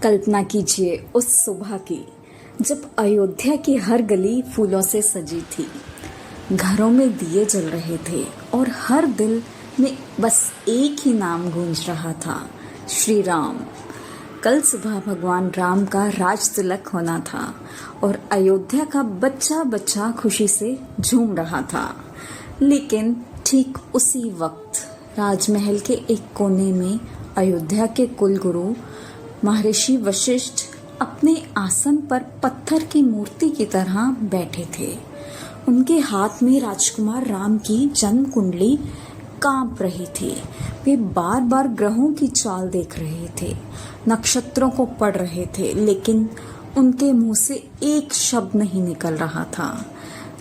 कल्पना कीजिए उस सुबह की जब अयोध्या की हर गली फूलों से सजी थी। घरों में दिए जल रहे थे और हर दिल में बस एक ही नाम गूंज रहा था, श्री राम। कल सुबह भगवान राम का राज तिलक होना था और अयोध्या का बच्चा बच्चा खुशी से झूम रहा था। लेकिन ठीक उसी वक्त राजमहल के एक कोने में अयोध्या के कुलगुरु महर्षि वशिष्ठ अपने आसन पर पत्थर की मूर्ति की तरह बैठे थे। उनके हाथ में राजकुमार राम की जन्म कुंडली कांप रही थी। वे बार बार ग्रहों की चाल देख रहे थे, नक्षत्रों को पढ़ रहे थे, लेकिन उनके मुंह से एक शब्द नहीं निकल रहा था।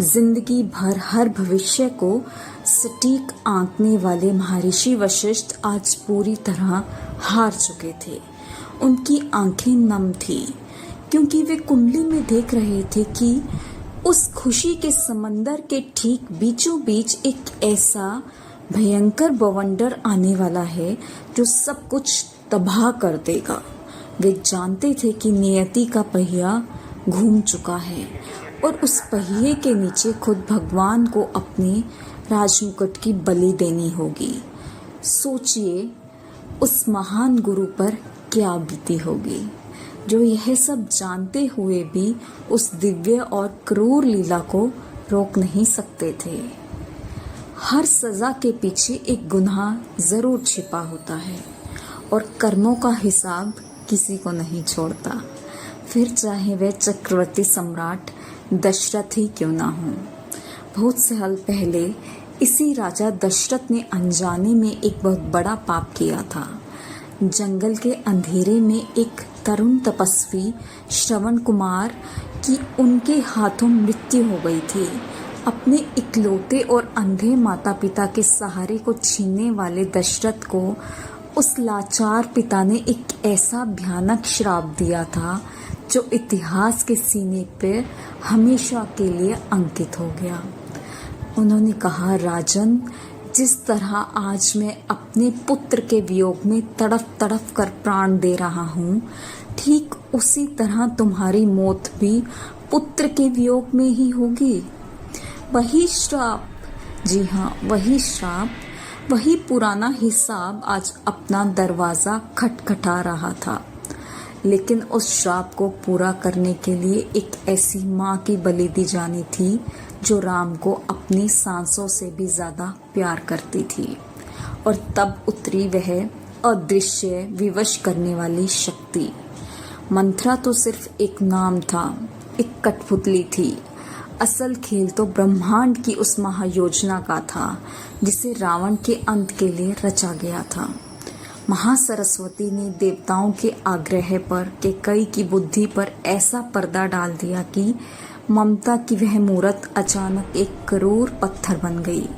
जिंदगी भर हर भविष्य को सटीक आंकने वाले महर्षि वशिष्ठ आज पूरी तरह हार चुके थे। उनकी आंखें नम थी क्योंकि वे कुंडली में देख रहे थे कि उस खुशी के समंदर के ठीक बीचों बीच एक ऐसा भयंकर बवंडर आने वाला है जो सब कुछ तबाह कर देगा। वे जानते थे कि नियति का पहिया घूम चुका है और उस पहिए के नीचे खुद भगवान को अपने राजमुकुट की बलि देनी होगी। सोचिए उस महान गुरु पर क्या बीती होगी जो यह सब जानते हुए भी उस दिव्य और क्रूर लीला को रोक नहीं सकते थे। हर सजा के पीछे एक गुनाह जरूर छिपा होता है और कर्मों का हिसाब किसी को नहीं छोड़ता, फिर चाहे वह चक्रवर्ती सम्राट दशरथ ही क्यों ना हो। बहुत साल पहले इसी राजा दशरथ ने अनजाने में एक बहुत बड़ा पाप किया था। जंगल के अंधेरे में एक तरुण तपस्वी श्रवण कुमार की उनके हाथों मृत्यु हो गई थी। अपने इकलौते और अंधे माता पिता के सहारे को छीनने वाले दशरथ को उस लाचार पिता ने एक ऐसा भयानक श्राप दिया था जो इतिहास के सीने पर हमेशा के लिए अंकित हो गया। उन्होंने कहा, राजन, जिस तरह आज मैं अपने पुत्र के वियोग में तड़फ तड़फ कर प्राण दे रहा हूँ, ठीक उसी तरह तुम्हारी मौत भी पुत्र के वियोग में ही होगी। वही श्राप, जी हाँ, वही श्राप, वही पुराना हिसाब आज अपना दरवाजा खटखटा रहा था। लेकिन उस श्राप को पूरा करने के लिए एक ऐसी माँ की बलि दी जानी थी जो राम को अपनी सांसों से भी ज्यादा प्यार करती थी। और तब उतरी वह अदृश्य विवश करने वाली शक्ति। मंथरा तो सिर्फ एक नाम था, एक कठपुतली थी। असल खेल तो ब्रह्मांड की उस महायोजना का था जिसे रावण के अंत के लिए रचा गया था। महासरस्वती ने देवताओं के आग्रह पर कैकेयी की बुद्धि पर ऐसा पर्दा डाल दिया कि ममता की वह मूरत अचानक एक क्रूर पत्थर बन गई।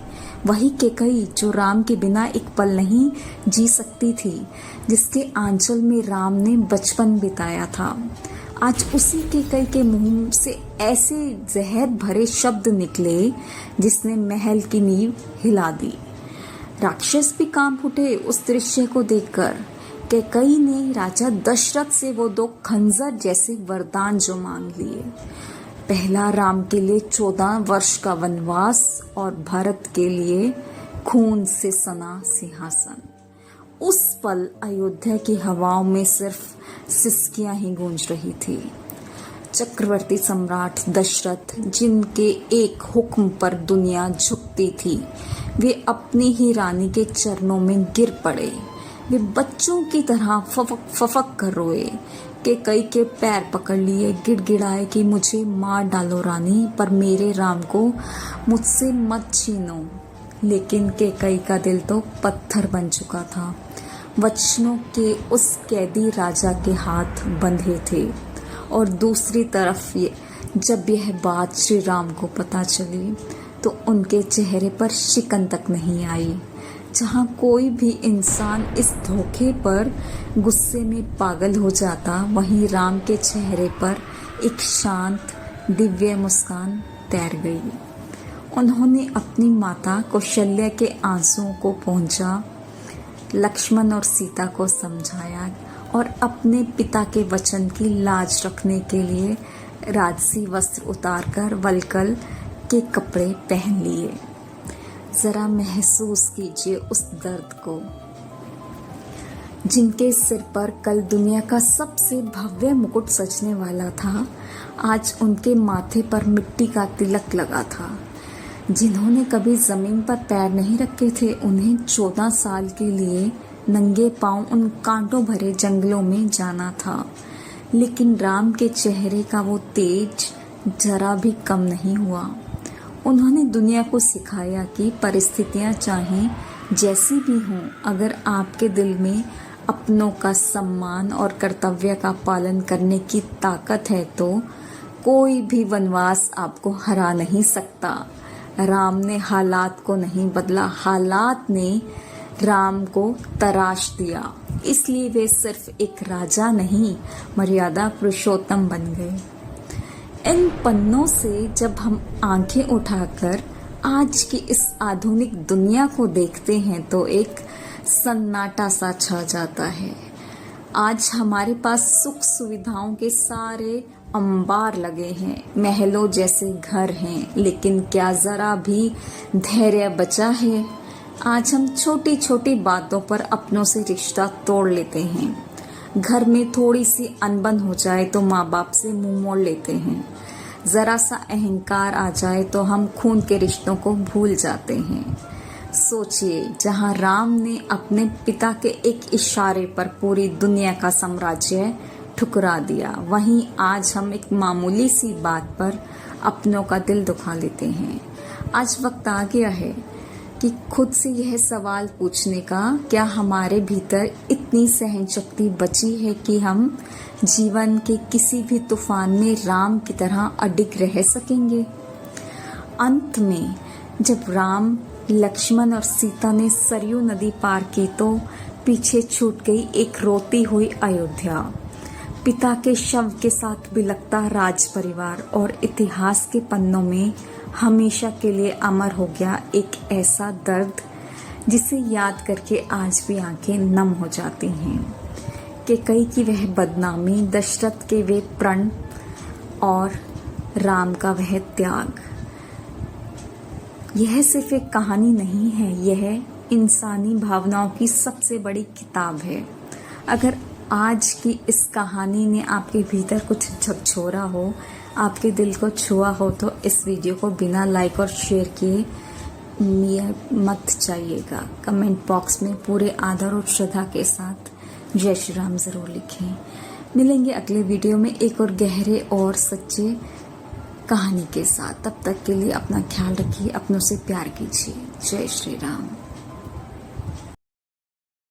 वही कैकेयी जो राम के बिना एक पल नहीं जी सकती थी, जिसके आंचल में राम ने बचपन बिताया था। आज उसी कैकेयी के मुंह से ऐसे जहर भरे शब्द निकले जिसने महल की नींव हिला दी। राक्षस भी कांप उठे उस दृश्य को देखकर। कैकेयी ने राजा दशरथ से वो 2 खंजर जैसे वरदान जो मांग लिए। पहला, राम के लिए 14 वर्ष का वनवास और भरत के लिए खून से सना सिंहासन। उस पल अयोध्या की हवाओं में सिर्फ सिसकियां ही गूंज रही थी। चक्रवर्ती सम्राट दशरथ, जिनके एक हुक्म पर दुनिया झुकती थी, वे अपनी ही रानी के चरणों में गिर पड़े। वे बच्चों की तरह फफक फफक कर रोए। कैकेयी के पैर पकड़ लिए, गिड़गिड़ाए कि मुझे मार डालो रानी, पर मेरे राम को मुझसे मत छीनो। लेकिन कैकेयी का दिल तो पत्थर बन चुका था। वचनों के उस कैदी राजा के हाथ बंधे थे। और दूसरी तरफ जब यह बात श्री राम को पता चली तो उनके चेहरे पर शिकन तक नहीं आई। जहाँ कोई भी इंसान इस धोखे पर गुस्से में पागल हो जाता, वहीं राम के चेहरे पर एक शांत दिव्य मुस्कान तैर गई। उन्होंने अपनी माता कौशल्या के आंसुओं को पोंछा, लक्ष्मण और सीता को समझाया और अपने पिता के वचन की लाज रखने के लिए राजसी वस्त्र उतारकर वलकल के कपड़े पहन लिए। जरा महसूस कीजिए उस दर्द को। जिनके सिर पर कल दुनिया का सबसे भव्य मुकुट सजने वाला था, आज उनके माथे पर मिट्टी का तिलक लगा था। जिन्होंने कभी जमीन पर पैर नहीं रखे थे, उन्हें 14 साल के लिए नंगे पांव उन कांटों भरे जंगलों में जाना था। लेकिन राम के चेहरे का वो तेज जरा भी कम नहीं हुआ। उन्होंने दुनिया को सिखाया कि परिस्थितियां चाहे जैसी भी हों, अगर आपके दिल में अपनों का सम्मान और कर्तव्य का पालन करने की ताकत है तो कोई भी वनवास आपको हरा नहीं सकता। राम ने हालात को नहीं बदला, हालात ने राम को तराश दिया। इसलिए वे सिर्फ एक राजा नहीं, मर्यादा पुरुषोत्तम बन गए। इन पन्नों से जब हम आंखें उठाकर आज की इस आधुनिक दुनिया को देखते हैं तो एक सन्नाटा सा छा जाता है। आज हमारे पास सुख सुविधाओं के सारे अंबार लगे हैं, महलों जैसे घर हैं, लेकिन क्या जरा भी धैर्य बचा है? आज हम छोटी छोटी बातों पर अपनों से रिश्ता तोड़ लेते हैं। घर में थोड़ी सी अनबन हो जाए तो माँ बाप से मुंह मोड़ लेते हैं। जरा सा अहंकार आ जाए तो हम खून के रिश्तों को भूल जाते हैं। सोचिए, जहाँ राम ने अपने पिता के एक इशारे पर पूरी दुनिया का साम्राज्य ठुकरा दिया, वहीं आज हम एक मामूली सी बात पर अपनों का दिल दुखा लेते हैं। आज वक्त आ गया है कि खुद से यह सवाल पूछने का, क्या हमारे भीतर इतनी सहन शक्ति बची है कि हम जीवन के किसी भी तूफान में राम की तरह अडिग रह सकेंगे? अंत में जब राम, लक्ष्मण और सीता ने सरयू नदी पार की तो पीछे छूट गई एक रोती हुई अयोध्या। पिता के शव के साथ बिलखता राज परिवार और इतिहास के पन्नों में हमेशा के लिए अमर हो गया एक ऐसा दर्द जिसे याद करके आज भी आंखें नम हो जाती हैं। कैकेयी की वह बदनामी, दशरथ के वे प्रण और राम का वह त्याग। यह सिर्फ एक कहानी नहीं है, यह इंसानी भावनाओं की सबसे बड़ी किताब है। अगर आज की इस कहानी ने आपके भीतर कुछ झकझोरा हो, आपके दिल को छुआ हो, तो इस वीडियो को बिना लाइक और शेयर किए मत जाइएगा। कमेंट बॉक्स में पूरे आदर और श्रद्धा के साथ जय श्री राम जरूर लिखें। मिलेंगे अगले वीडियो में एक और गहरे और सच्चे कहानी के साथ। तब तक के लिए अपना ख्याल रखिए, अपनों से प्यार कीजिए। जय श्री राम।